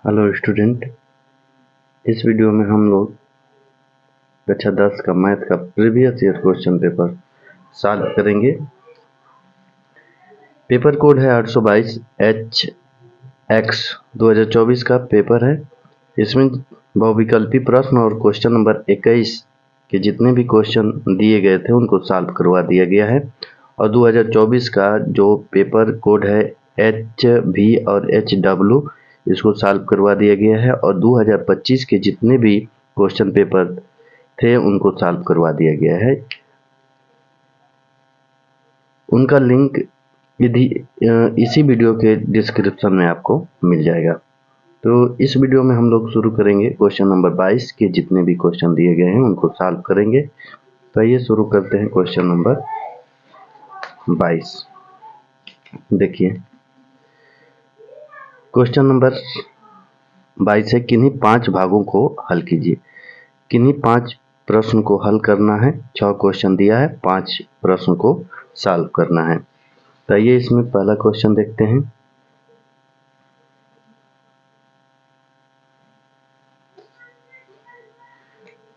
Hello student, इस video में हम लोग कक्षा 10 का मैथ का previous year question paper solve करेंगे। पेपर कोड है 822 HX 2024 का पेपर है। इसमें बहुविकल्पी प्रश्न और क्वेश्चन नंबर 21 के जितने भी क्वेश्चन दिए गए थे उनको सॉल्व करवा दिया गया है। और 2024 का जो पेपर कोड है HV और HW इसको सॉल्व करवा दिया गया है। और 2025 के जितने भी क्वेश्चन पेपर थे उनको सॉल्व करवा दिया गया है। उनका लिंक इसी वीडियो के डिस्क्रिप्शन में आपको मिल जाएगा। तो इस वीडियो में हम लोग शुरू करेंगे क्वेश्चन नंबर 22 के जितने भी क्वेश्चन दिए गए हैं उनको सॉल्व करेंगे। तो आइए शुरू करते हैं क्वेश्चन नंबर 22। देखिए क्वेश्चन नंबर 22 है, किन्हीं 5 भागों को हल कीजिए। किन्हीं 5 प्रश्न को हल करना है। 6 क्वेश्चन दिया है, 5 प्रश्न को सॉल्व करना है। तो आइए इसमें पहला क्वेश्चन देखते हैं।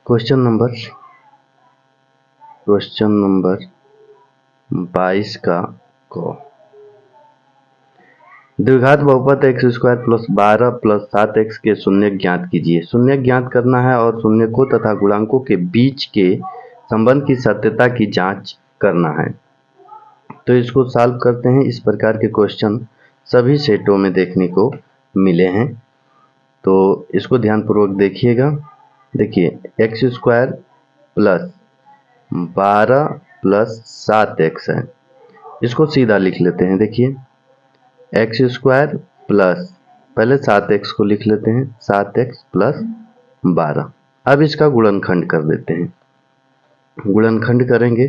क्वेश्चन नंबर 22 का को द्विघात बहुपद x square plus 12 plus 7x के शून्य ज्ञात कीजिए। शून्य ज्ञात करना है और शून्य को तथा गुणांकों के बीच के संबंध की सत्यता की जांच करना है। तो इसको सॉल्व करते हैं। इस प्रकार के क्वेश्चन सभी सेटों में देखने को मिले हैं, तो इसको ध्यानपूर्वक देखिएगा। देखिए x square plus 12 plus 7x है, इसको सीधा लिख लेते हैं। देखिए एक्स स्क्वायर प्लस, पहले 7x को लिख लेते हैं, 7x प्लस 12। अब इसका गुणनखंड कर देते हैं। गुणनखंड करेंगे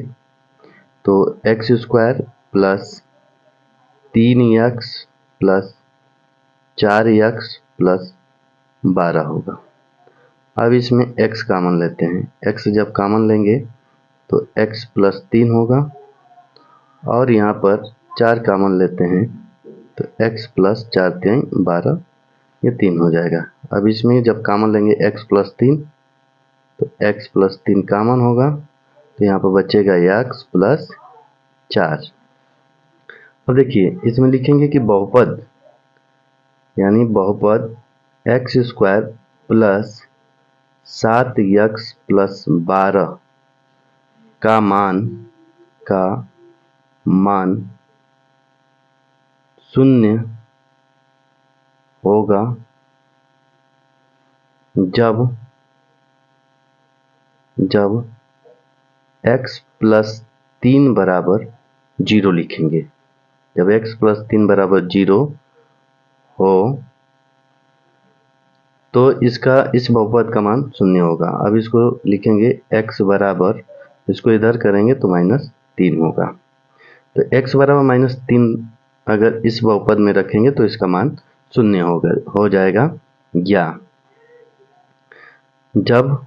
तो x square plus 3x plus 4x plus 12 होगा। अब इसमें x कॉमन लेते हैं। x जब कॉमन लेंगे तो x प्लस 3 होगा और यहाँ पर 4 कॉमन लेते हैं तो x प्लस 4 3 12, ये 3 हो जाएगा। अब इसमें जब कॉमन लेंगे x प्लस 3 तो x प्लस 3 कॉमन होगा, तो यहाँ पर बचेगा x प्लस 4। अब देखिए इसमें लिखेंगे कि बहुपद यानी बहुपद x square plus 7x plus 12 का मान शून्य होगा जब x प्लस 3 बराबर 0 लिखेंगे। जब x प्लस 3 बराबर 0 हो तो इस बहुपद का मान शून्य होगा। अब इसको लिखेंगे x बराबर, इसको इधर करेंगे तो -3 होगा। तो x बराबर -3 अगर इस बहुपद में रखेंगे तो इसका मान शून्य हो जाएगा। या जब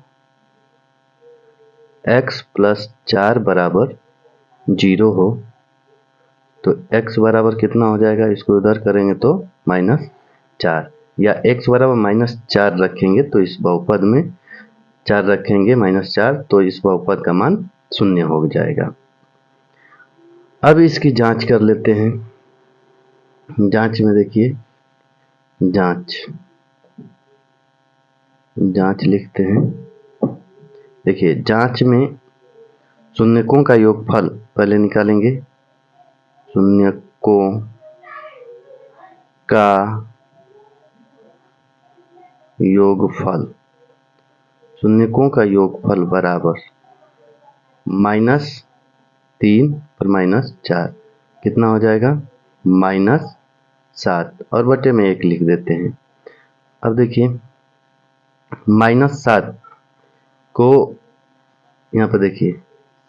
x प्लस 4 बराबर 0 हो तो x बराबर कितना हो जाएगा, इसको इधर करेंगे तो -4। या x बराबर -4 रखेंगे तो इस बहुपद में 4 रखेंगे -4 तो इस बहुपद का मान शून्य हो जाएगा। अब इसकी जांच कर लेते हैं। जांच में देखिए जांच लिखते हैं। देखिए जांच में शून्यकों का योगफल पहले निकालेंगे। शून्यकों का योगफल, शून्यकों का योगफल बराबर -3 और -4 कितना हो जाएगा, -7 और बटे में 1 लिख देते हैं। अब देखिए -7 को यहाँ पर देखिए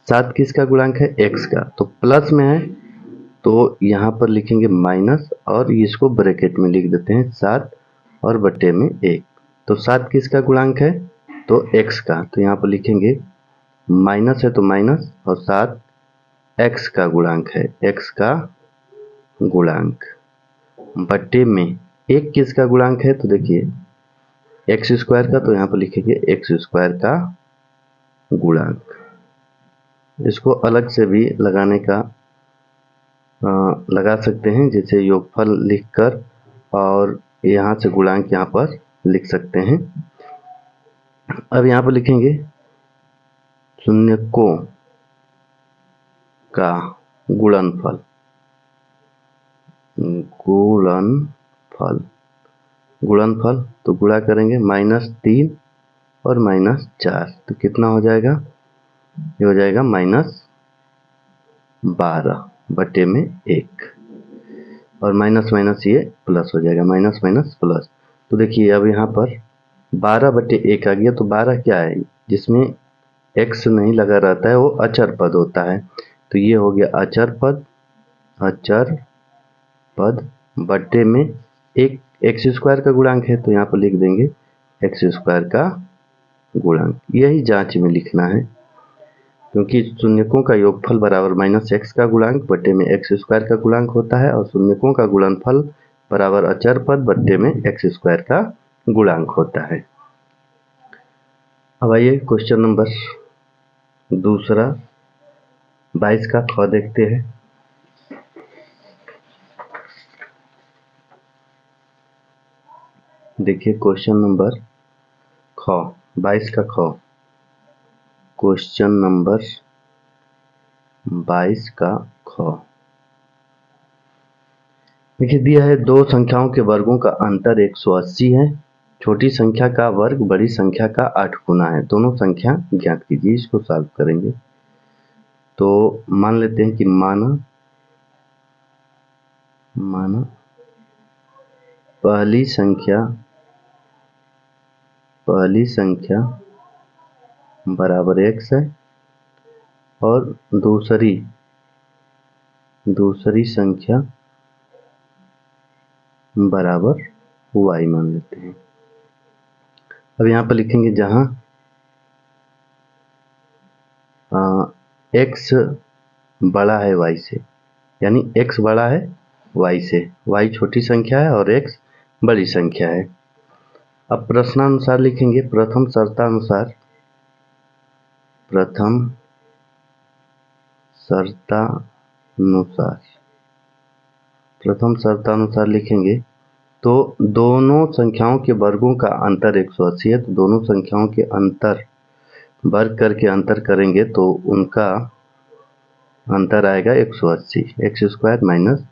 7 किसका गुणांक है, x का, तो प्लस में है तो यहाँ पर लिखेंगे माइनस और इसको ब्रैकेट में लिख देते हैं 7 और बटे में 1। तो 7 किसका गुणांक है, तो x का, तो यहाँ पर लिखेंगे माइनस है तो माइनस और 7 x का गुणांक है, x का गुणांक बटे में एक किसका गुणांक है, तो देखिए एक्स स्क्वायर का, तो यहाँ पर लिखेंगे एक्स स्क्वायर का गुणांक। इसको अलग से भी लगाने का लगा सकते हैं, जैसे योगफल लिखकर और यहाँ से गुणांक यहाँ पर लिख सकते हैं। अब यहाँ पर लिखेंगे शून्यकों का गुणनफल, गुणनफल तो गुणा करेंगे -3 और -4, तो कितना हो जाएगा, ये हो जाएगा -12/1, और माइनस माइनस ये प्लस हो जाएगा, माइनस माइनस प्लस। तो देखिए अब यहाँ पर 12/1 आ गया, तो 12 क्या है, जिसमें x नहीं लगा रहता है वो अचर पद होता है, तो ये हो गया अचर पद बट्टे में एक एक्स स्क्वायर का गुणांक है, तो यहाँ पर लिख देंगे एक्स स्क्वायर का गुणांक। यही जांच में लिखना है, क्योंकि शून्यकों का योगफल बराबर -x का गुणांक बट्टे में एक्स स्क्वायर का गुणांक होता है, और शून्यकों का गुणनफल बराबर अचर पद बट्टे में एक्स स्क्वायर का गुणांक होता है। अब आइए क्वेश्चन नंबर दूसरा 22 का ख देखते हैं। देखिए क्वेश्चन नंबर 22 का ख, क्वेश्चन नंबर 22 का ख। देखिए दिया है दो संख्याओं के वर्गों का अंतर 180 है, छोटी संख्या का वर्ग बड़ी संख्या का 8 गुना है, दोनों संख्या ज्ञात कीजिए। इसको सॉल्व करेंगे तो मान लेते हैं कि माना पहली संख्या बराबर x है और दूसरी संख्या बराबर y मान लेते हैं। अब यहाँ पर लिखेंगे जहाँ x बड़ा है y से, यानी x बड़ा है y से, y छोटी संख्या है और x बड़ी संख्या है। अब प्रश्नानुसार लिखेंगे, प्रथम शर्तानुसार लिखेंगे तो दोनों संख्याओं के वर्गों का अंतर 180 है, तो दोनों संख्याओं के अंतर वर्ग करके अंतर करेंगे तो उनका अंतर आएगा 180, x square minus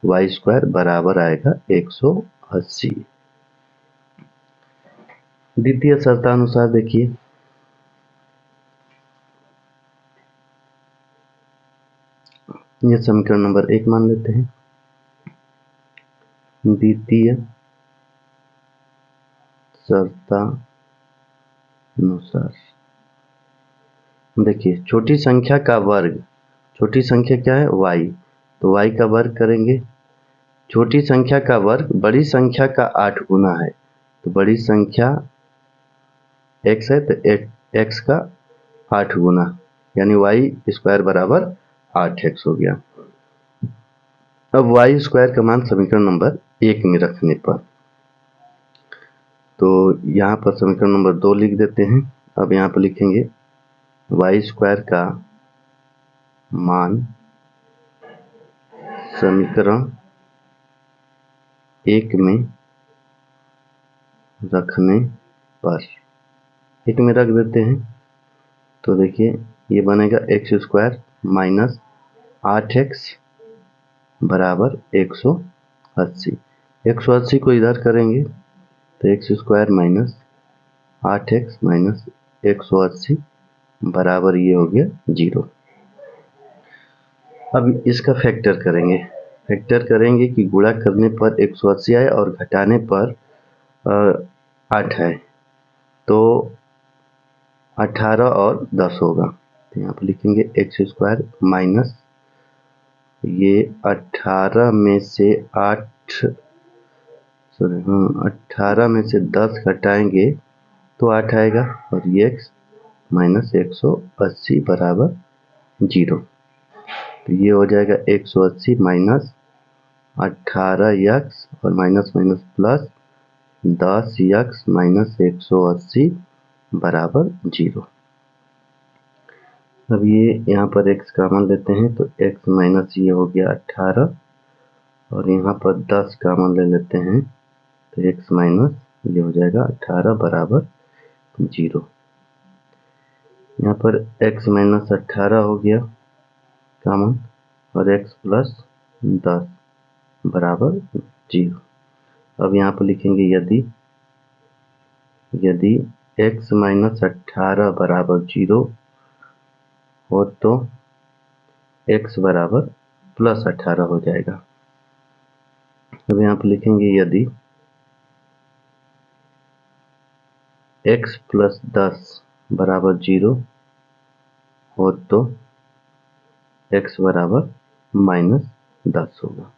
y square बराबर आएगा 180। द्वितीय शर्तानुसार देखिए, ये समीकरण नंबर 1 मान लेते हैं। द्वितीय शर्तानुसार देखिए छोटी संख्या का वर्ग, छोटी संख्या क्या है y, तो y का वर्ग करेंगे। छोटी संख्या का वर्ग बड़ी संख्या का 8 गुना है, तो बड़ी संख्या x है तो x का 8 गुना, यानी y स्क्वायर बराबर 8x हो गया। अब y स्क्वायर का मान समीकरण नंबर 1 में रखने पर, तो यहाँ पर समीकरण नंबर 2 लिख देते हैं। अब यहाँ पर लिखेंगे y स्क्वायर का मान समीकरण 1 में रखने पर, 1 में रख देते हैं, तो देखिए ये बनेगा एक्स स्क्वायर माइनस 8x बराबर 180। 180 को इधर करेंगे तो x square minus 8x minus 180 बराबर ये हो गया 0। अब इसका फैक्टर करेंगे कि गुणा करने पर 180 आए और घटाने पर 8 है, तो 18 और 10 होगा, तो यहाँ पर लिखेंगे एक्स स्क्वायर माइनस ये 18 में से 18 में से 10 घटाएंगे तो 8 आएगा, और ये x माइनस 180 बराबर 0, तो ये हो जाएगा 180 माइनस 18x और minus minus plus 10x minus 180 बराबर 0। अब ये यहाँ पर x कॉमन लेते हैं तो x माइनस ये हो गया 18 और यहाँ पर 10 कॉमन ले लेते हैं तो x माइनस ये हो जाएगा 18 बराबर 0। यहाँ पर x माइनस 18 हो गया कॉमन और x प्लस 10 बराबर 0। अब यहाँ पर लिखेंगे यदि x माइनस 18 बराबर 0 हो तो x बराबर प्लस 18 हो जाएगा। अब यहाँ पर लिखेंगे यदि x प्लस 10 बराबर 0 हो तो x बराबर माइनस 10 होगा।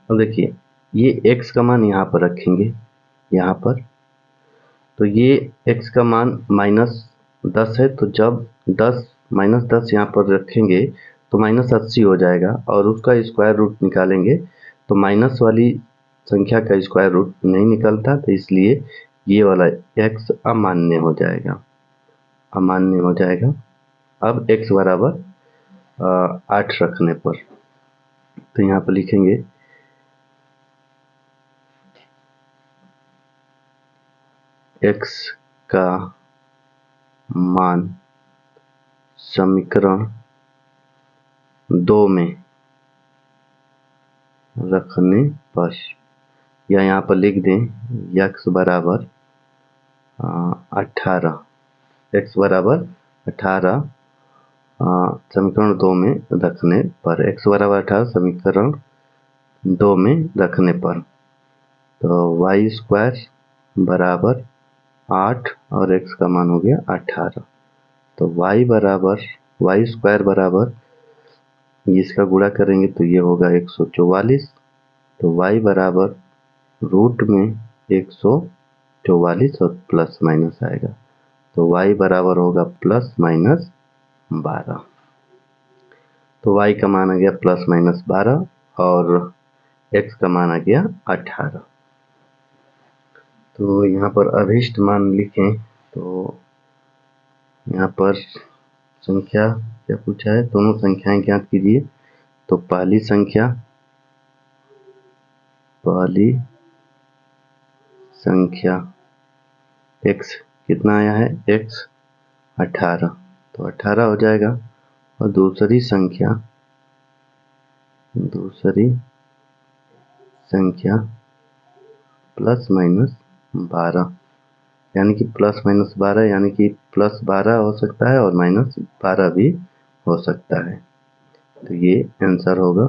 अब देखिए ये x का मान यहाँ पर रखेंगे यहाँ पर, तो ये x का मान माइनस 10 है, तो जब 10 माइनस 10 यहाँ पर रखेंगे तो माइनस 80 हो जाएगा और उसका स्क्वायर रूट निकालेंगे तो माइनस वाली संख्या का स्क्वायर रूट नहीं निकलता, तो इसलिए ये वाला x अमान्य हो जाएगा, अमान्य हो जाएगा। अब x बराबर 8 रखने पर तो यहाँ पर लिखेंगे x का मान समीकरण 2 में रखने पर, या यहाँ पर लिख दें x बराबर 18, x बराबर 18 समीकरण 2 में रखने पर, x बराबर 18 समीकरण 2 में रखने पर, तो y स्क्वायर बराबर 8 और x का मान हो गया 18, तो y स्क्वायर बराबर इसका गुणा करेंगे तो ये होगा 144, तो y बराबर रूट में 144 और प्लस माइनस आएगा, तो y बराबर होगा प्लस माइनस 12। तो y का मान आ गया प्लस माइनस 12 और x का मान आ गया 18। तो यहाँ पर अभीष्ट मान लिखें तो यहाँ पर संख्या क्या पूछा है, दोनों संख्याएं ज्ञात कीजिए। तो पहली संख्या x कितना आया है, x 18, तो 18 हो जाएगा। और दूसरी संख्या प्लस माइनस 12, यानी कि प्लस माइनस 12 यानी कि प्लस 12 हो सकता है और माइनस 12 भी हो सकता है, तो ये आंसर होगा।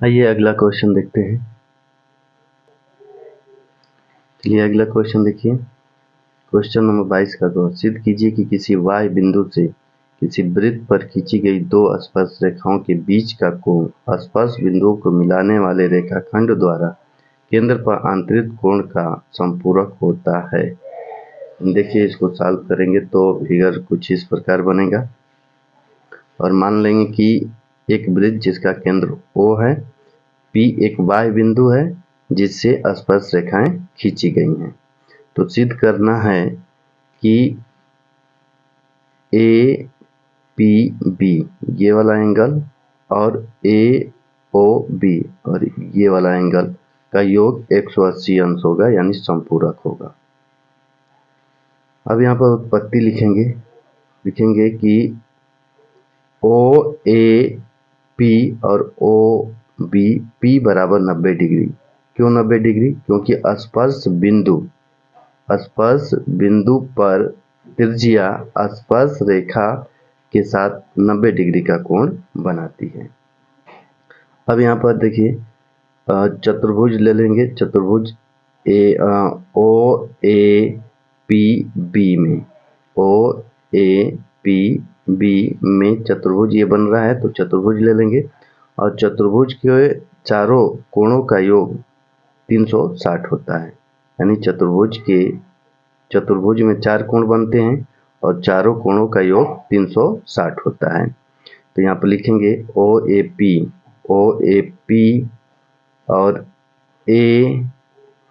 आइए अगला क्वेश्चन देखते हैं। चलिए अगला क्वेश्चन देखिए, क्वेश्चन नंबर 22 का दो, सिद्ध कीजिए कि किसी y बिंदु से किसी वृत्त पर खींची गई दो स्पर्श रेखाओं के बीच का कोण स्पर्श बिंदुओं को मिलाने वाले रेखाखंड द्वारा केंद्र पर आंतरिक कोण का संपूरक होता है। देखिए इसको सॉल्व करेंगे तो फिगर कुछ इस प्रकार बनेगा और मान लेंगे कि एक वृत्त जिसका केंद्र O है, P एक y बिंदु है जिससे स्पर्श रेखाएं खींची गई हैं। तो सिद्ध करना है कि APB ये वाला एंगल और AOB और ये वाला एंगल का योग 180 अंश होगा, यानी संपूरक होगा। अब यहाँ पर उत्पत्ति लिखेंगे कि OAP और OBP बराबर 90 डिग्री। क्यों 90 डिग्री? क्योंकि स्पर्श बिंदु पर त्रिज्या स्पर्श रेखा के साथ 90 डिग्री का कोण बनाती है। अब यहाँ पर देखिए चतुर्भुज ले लेंगे, चतुर्भुज OAPB में चतुर्भुज ये बन रहा है, तो चतुर्भुज ले लेंगे और चतुर्भुज के चारों कोणों का योग 360 होता है, यानी चतुर्भुज में 4 कोण बनते हैं और चारों कोणों का योग 360 होता है। तो यहाँ पर लिखेंगे ओ ए पी और A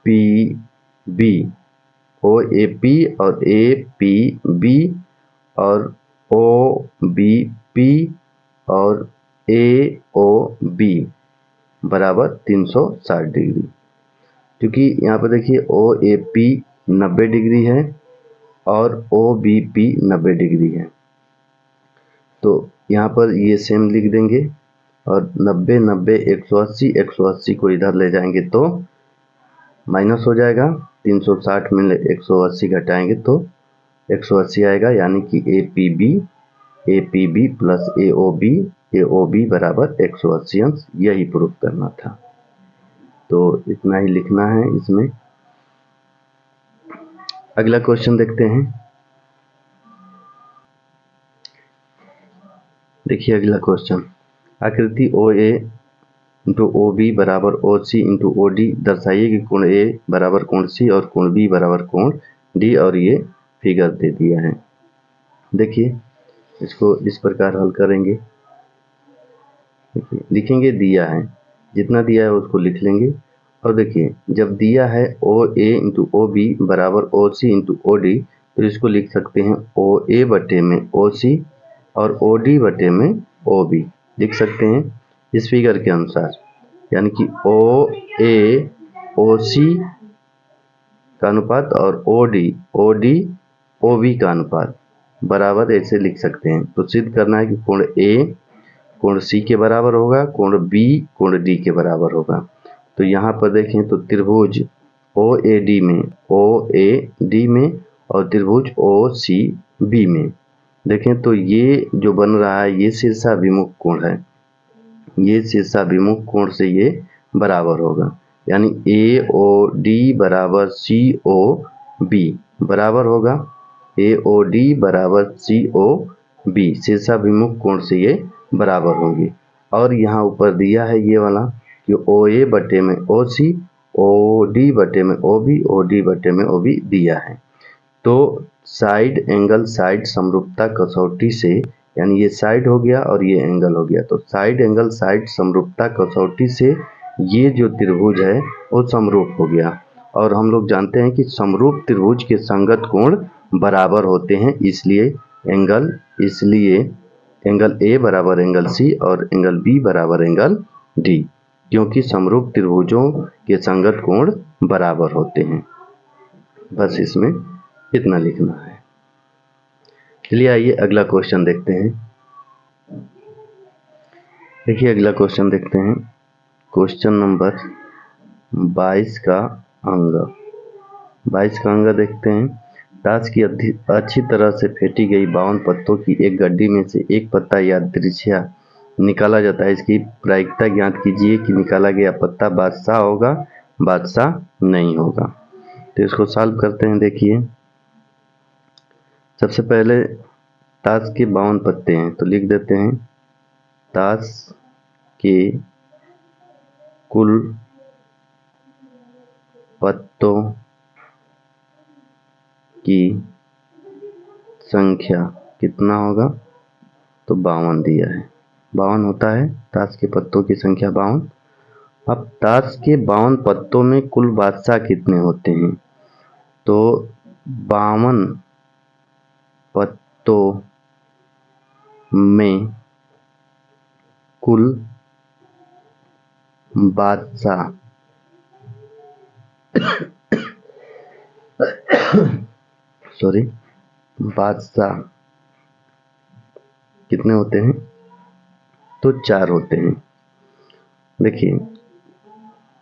P B, O A P और ए पी बी और ओ बी पी और ए ओ बी बराबर 360 डिग्री। क्योंकि यहाँ पर देखिए ओ ए पी 90 डिग्री है और ओ बी पी 90 डिग्री है, तो यहाँ पर ये सेम लिख देंगे और 90 90 180 180 को इधर ले जाएंगे तो माइनस हो जाएगा। 360 में 180 घटाएंगे तो 180 आएगा, यानी कि A P B plus A O B बराबर 180 अंश। यही प्रूफ करना था, तो इतना ही लिखना है इसमें। अगला क्वेश्चन देखते हैं। देखिए अगला क्वेश्चन, आकृति ओ ए इंटू ओ बी बराबर ओ सी इंटू ओ डी दर्शाइए कि कोण ए बराबर कोण सी और कोण बी बराबर कोण डी, और ये फिगर दे दिया है। देखिए इसको इस प्रकार हल करेंगे। देखिए लिखेंगे दिया है, जितना दिया है उसको लिख लेंगे। और देखिए जब दिया है ओ ए इंटू ओ बी बराबर ओ सी इंटू ओ डी, तो इसको लिख सकते हैं ओ ए बटे में ओ सी और ओ डी बटे में ओ बी लिख सकते हैं इस फिगर के अनुसार। यानी कि ओ ए ओ सी का अनुपात और ओ डी ओ बी का अनुपात बराबर ऐसे लिख सकते हैं। तो सिद्ध करना है कि कोण ए कोण सी के बराबर होगा, कोण बी कोण डी के बराबर होगा। तो यहाँ पर देखें तो त्रिभुज ओ ए डी में और त्रिभुज ओ सी बी में देखें तो ये जो बन रहा है ये शीर्षाभिमुख कोण है, ये शीर्षाभिमुख कोण से ये बराबर होगा। यानी ए ओ डी बराबर सी ओ बी बराबर होगा ए ओ डी बराबर सी ओ बी, शीर्षाभिमुख कोण से ये बराबर होगी। और यहाँ ऊपर दिया है ये वाला कि ओ ए बटे में ओ सी, ओ डी बटे में ओ बी, ओ डी बटे में ओ बी दिया है। तो साइड एंगल साइड समरूपता कसौटी से, यानी ये साइड हो गया और ये एंगल हो गया, तो साइड एंगल साइड समरूपता कसौटी से ये जो त्रिभुज है वो समरूप हो गया। और हम लोग जानते हैं कि समरूप त्रिभुज के संगत कोण बराबर होते हैं, इसलिए एंगल ए बराबर एंगल सी और एंगल बी बराबर एंगल डी, क्योंकि समरूप त्रिभुजों के संगत कोण बराबर होते हैं। बस इसमें इतना लिखना है। चलिए आइए अगला क्वेश्चन देखते हैं। देखिए अगला क्वेश्चन देखते हैं, क्वेश्चन नंबर 22 का अंग देखते हैं। ताश की अच्छी तरह से फेंटी गई 52 पत्तों की एक गड्डी में से एक पत्ता यादृच्छिया निकाला जाता है। इसकी प्रायिकता ज्ञात कीजिए कि निकाला गया पत्ता बादशाह होगा, बादशाह नहीं होगा। तो इसको सॉल्व करते हैं। देखिए सबसे पहले ताश के 52 पत्ते हैं, तो लिख देते हैं ताश के कुल पत्तों की संख्या कितना होगा, तो 52 दिया है, 52 होता है ताश के पत्तों की संख्या 52। अब ताश के 52 पत्तों में कुल बादशाह कितने होते हैं, तो 52 पत्तों में कुल बादशाह बादशाह कितने होते हैं, तो 4 होते हैं। देखिए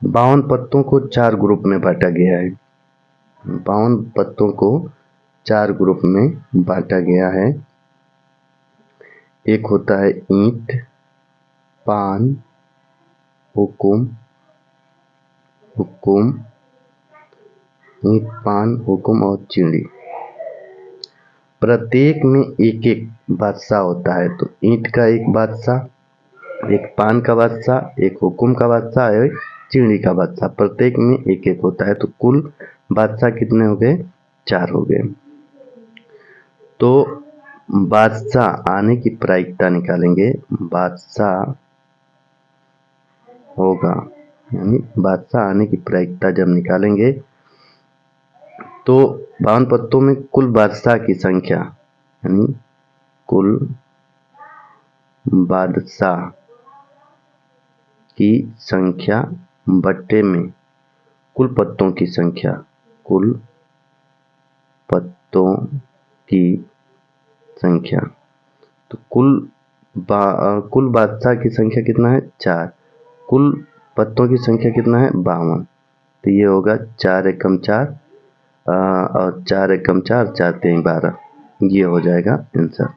52 पत्तों को 4 ग्रुप में बांटा गया है, 52 पत्तों को 4 ग्रुप में बांटा गया है। एक होता है ईंट, पान, हुकुम, ईंट, पान, हुकुम और चिड़ी। प्रत्येक में एक एक बादशाह होता है, तो ईंट का एक बादशाह, एक पान का बादशाह, एक हुकुम का बादशाह, एक चिड़ी का बादशाह, प्रत्येक में एक एक होता है। तो कुल बादशाह कितने हो गए? 4 हो गए। तो बादशाह आने की प्रायिकता निकालेंगे। बादशाह होगा, यानी बादशाह आने की प्रायिकता जब निकालेंगे तो 52 पत्तों में कुल बादशाह की संख्या, यानी कुल बादशाह की संख्या बट्टे में कुल पत्तों की संख्या, कुल पत्तों की संख्या। तो कुल बादशाह की संख्या कितना है? 4। कुल पत्तों की संख्या कितना है? 52। तो ये होगा 4 एकम 4 और 4 एकम 4, 4 3 12, ये हो जाएगा आंसर।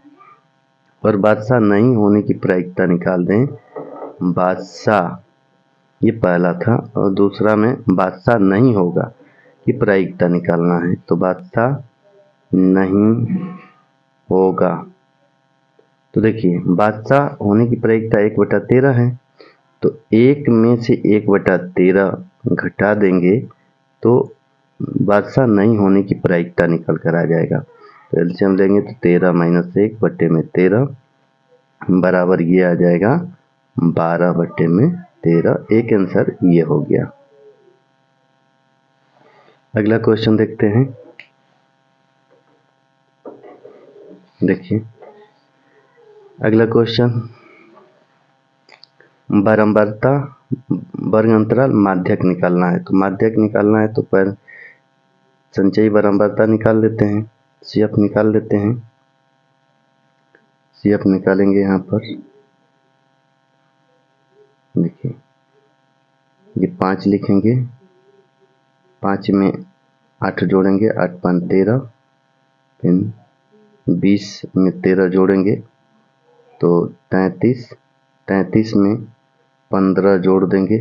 और बादशाह नहीं होने की प्रायिकता निकाल दें। बादशाह, ये पहला था, और दूसरा में बादशाह नहीं होगा की प्रायिकता निकालना है। तो बादशाह नहीं होगा, तो देखिए बादशाह होने की प्रायिकता 1/13 है, तो 1 में से 1/13 घटा देंगे तो बादशाह नहीं होने की प्रायिकता निकल कर आ जाएगा। तो एलसीएम लेंगे तो 13 - 1 बट्टे में 13 बराबर ये आ जाएगा 12 बट्टे में 13। एक आंसर ये हो गया। अगला क्वेश्चन देखते हैं। देखिए अगला क्वेश्चन, बारंबारता वर्ग अंतराल माध्यक निकालना है। तो माध्यक निकालना है तो पर संचयी बारंबारता निकाल लेते हैं, सीएफ निकाल लेते हैं। सीएफ निकालेंगे यहाँ पर, देखिए ये 5 लिखेंगे, 5 में 8 जोड़ेंगे, 8 × 5 = 13, फिर 20 में 13 जोड़ेंगे तो 33, 33 में 15 जोड़ देंगे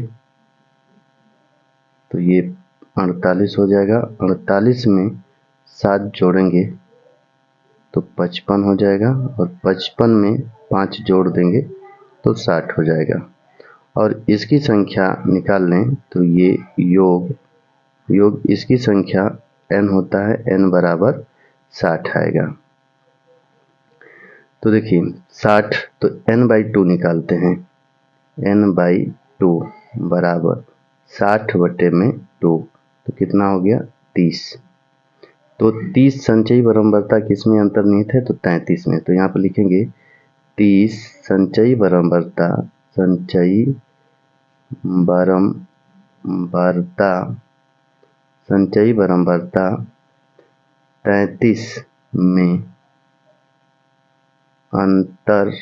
तो ये 48 हो जाएगा। 48 में 7 जोड़ेंगे तो 55 हो जाएगा, और 55 में 5 जोड़ देंगे तो 60 हो जाएगा। और इसकी संख्या निकाल लें तो ये योग इसकी संख्या n होता है, n बराबर 60 आएगा। तो देखिए 60, तो n/2 निकालते हैं। n/2 बराबर 60 बटे में 2, तो कितना हो गया? 30। तो 30 संचयी बारंबारता किसमें अंतर्निहित है? तो 33 में। तो यहाँ पर लिखेंगे 30 संचयी बारंबारता, संचयी बारंबारता 33 में अंतर्निहित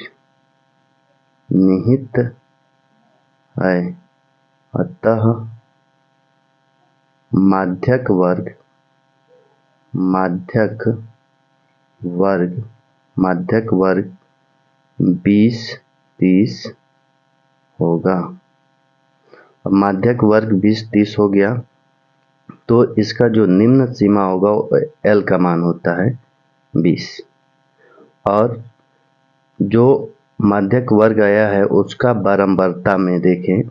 है, अतः माध्यक वर्ग 20 30 होगा। अब माध्यक वर्ग 20 30 हो गया तो इसका जो निम्न सीमा होगा वो L का मान होता है 20, और जो माध्यक वर्ग आया है उसका बारंबारता में देखें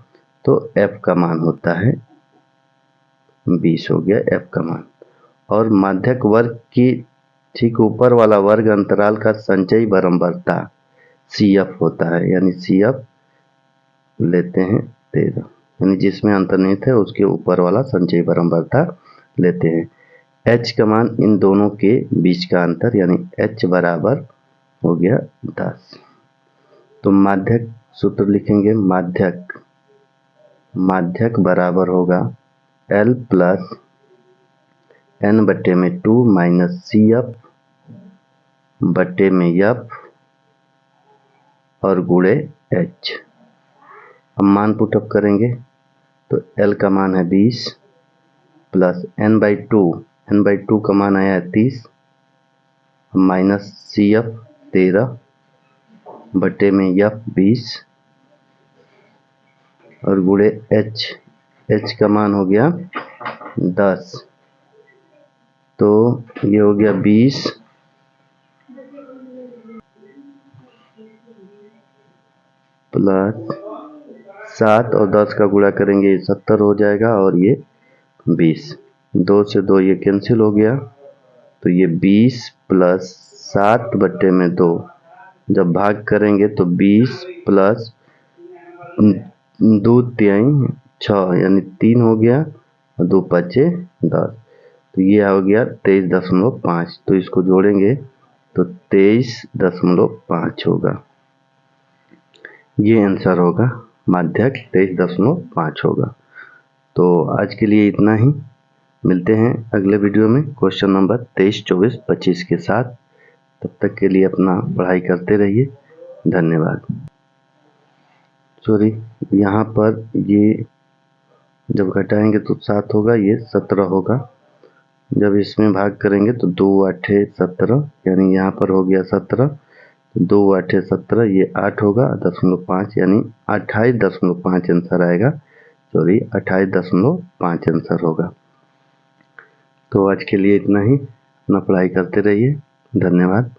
तो F का मान होता है 20 हो गया F का मान। और माध्यक वर्ग की ठीक ऊपर वाला वर्ग अंतराल का संचयी बारंबारता CF होता है, यानी CF लेते हैं 13, यानी जिसमें अंतर्निहित है उसके ऊपर वाला संचयी बारंबारता लेते हैं। H का मान इन दोनों के बीच का अंतर, यानी H बराबर हो गया 10। तो माध्यक सूत्र लिखेंगे, माध्यक बराबर होगा L + n/2 - CF बटे में F और गुणे H। अब मान पुटअप करेंगे तो L का मान है 20 प्लस n/2 का मान आया है 30 माइनस CF 13 बटे में F 20 और गुणे H का मान हो गया 10। तो ये हो गया 20 प्लस 7 और 10 का गुणा करेंगे 70 हो जाएगा, और ये 20। 2 से 2 ये कैंसिल हो गया, तो ये 20 प्लस 7/2 जब भाग करेंगे तो 20 प्लस 2 3 6 यानी 3 हो गया और 2 5 10, तो ये हो गया 23.5। तो इसको जोड़ेंगे तो 23.5 होगा, ये आंसर होगा, माध्यक 23.5 होगा। तो आज के लिए इतना ही, मिलते हैं अगले वीडियो में क्वेश्चन नंबर 23, 24, 25 के साथ। तब तक के लिए अपना पढ़ाई करते रहिए, धन्यवाद। सॉरी, यहाँ पर ये जब घटाएंगे तो 7 होगा, ये 17 होगा। जब इसमें भाग करेंगे तो 2 8 17, यानी यहाँ पर हो गया 17, 2 8 17, ये 8 होगा, 0.5 यानी 28.5 आंसर आएगा। सॉरी, 28.5 आंसर होगा। तो आज के लिए इतना ही, अपना पढ़ाई करते रहिए, धन्यवाद।